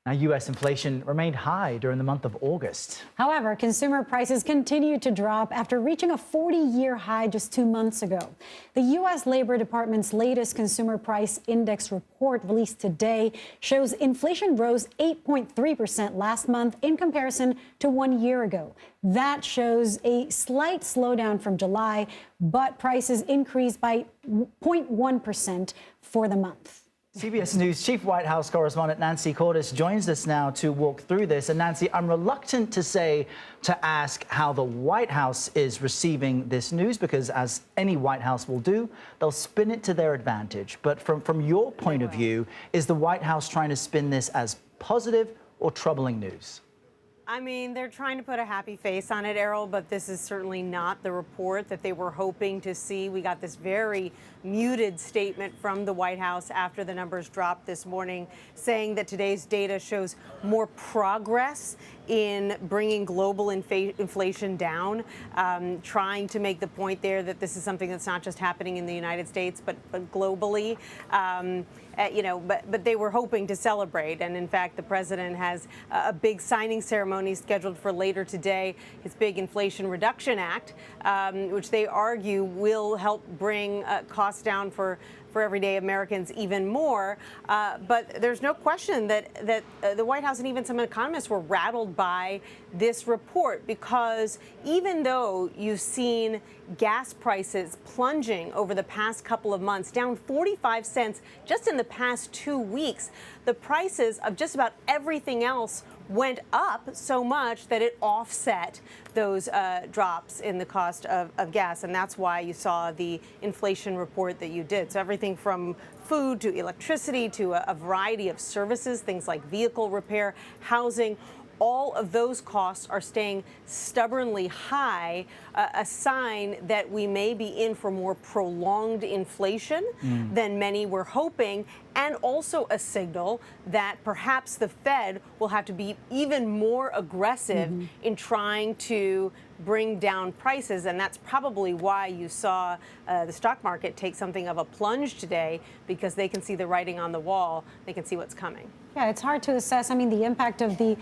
Now, U.S. inflation remained high during the month of August. However, consumer prices continued to drop after reaching a 40-year high just 2 months ago. The U.S. Labor Department's latest consumer price index report released today shows inflation rose 8.3% last month in comparison to 1 year ago. That shows a slight slowdown from July, but prices increased by 0.1% for the month. CBS News Chief White House correspondent Nancy Cordes joins us now to walk through this. And Nancy, I'm reluctant to ask how the White House is receiving this news, because as any White House will do, they'll spin it to their advantage. But from your point of view, is the White House trying to spin this as positive or troubling news? I mean, they're trying to put a happy face on it, Errol, but this is certainly not the report that they were hoping to see. We got this very muted statement from the White House after the numbers dropped this morning, saying that today's data shows more progress in bringing global inflation down, trying to make the point there that this is something that's not just happening in the United States, but globally. But they were hoping to celebrate. And in fact, the president has a big signing ceremony scheduled for later today, his big Inflation Reduction Act, which they argue will help bring costs down for everyday Americans even more. But there's no question that the White House and even some economists were rattled by this report, because even though you've seen gas prices plunging over the past couple of months, down 45 cents just in the past 2 weeks, the prices of just about everything else went up so much that it offset those drops in the cost of gas. And that's why you saw the inflation report that you did. So everything from food to electricity to a variety of services, things like vehicle repair, housing, all of those costs are staying stubbornly high, a sign that we may be in for more prolonged inflation than many were hoping, and also a signal that perhaps the Fed will have to be even more aggressive in trying to bring down prices. And that's probably why you saw the stock market take something of a plunge today, because they can see the writing on the wall. They can see what's coming. Yeah, it's hard to assess. I mean, the impact of the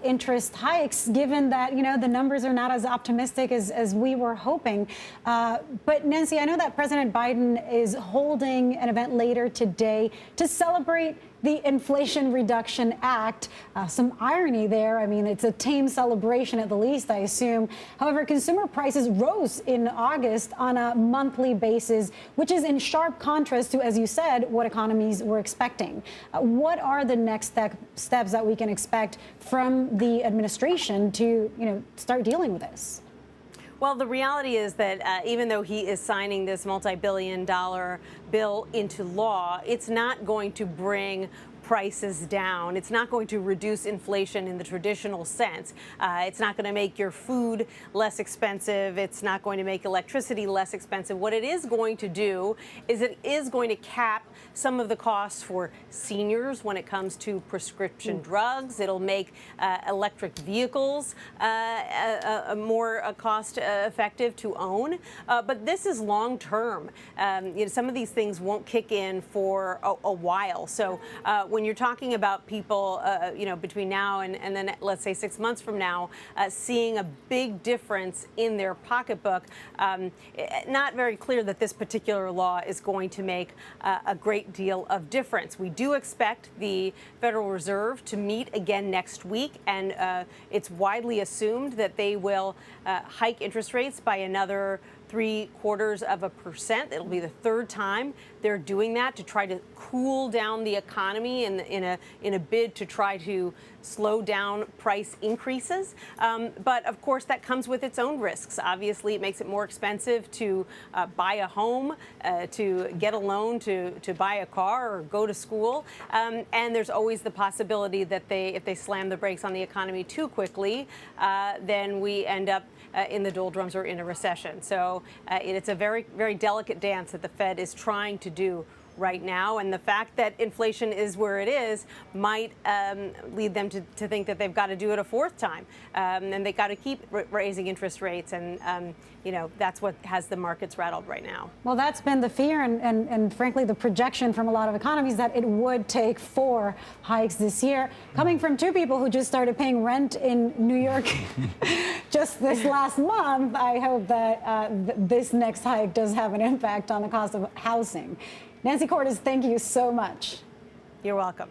interest hikes, given that, the numbers are not as optimistic as we were hoping. But Nancy, I know that President Biden is holding an event later today to celebrate the Inflation Reduction Act. Some irony there. I mean, it's a tame celebration at the least, I assume. However, consumer prices rose in August on a monthly basis, which is in sharp contrast to, as you said, what economies were expecting. What are the next steps that we can expect from the administration to, start dealing with this? Well, the reality is that even though he is signing this multi-billion-dollar bill into law, it's not going to bring prices down. It's not going to reduce inflation in the traditional sense. It's not going to make your food less expensive. It's not going to make electricity less expensive. What it is going to do is it is going to cap some of the costs for seniors when it comes to prescription drugs. It'll make electric vehicles more cost effective to own. But this is long term. Some of these things won't kick in for a while. So when you're talking about people, between now and then, let's say 6 months from now, seeing a big difference in their pocketbook, not very clear that this particular law is going to make a great deal of difference. We do expect the Federal Reserve to meet again next week, and it's widely assumed that they will hike interest rates by another 0.75%. It'll be the third time they're doing that to try to cool down the economy in a bid to try to slow down price increases. But of course, that comes with its own risks. Obviously, it makes it more expensive to buy a home, to get a loan, to buy a car or go to school. And there's always the possibility that if they slam the brakes on the economy too quickly, then we end up in the doldrums or in a recession. So it's a very, very delicate dance that the Fed is trying to do right now. And the fact that inflation is where it is might lead them to think that they've got to do it a fourth time. And they got to keep raising interest rates. And, that's what has the markets rattled right now. Well, that's been the fear and frankly, the projection from a lot of economies that it would take 4 hikes this year. Coming from 2 people who just started paying rent in New York just this last month, I hope that this next hike does have an impact on the cost of housing. Nancy Cordes, thank you so much. You're welcome.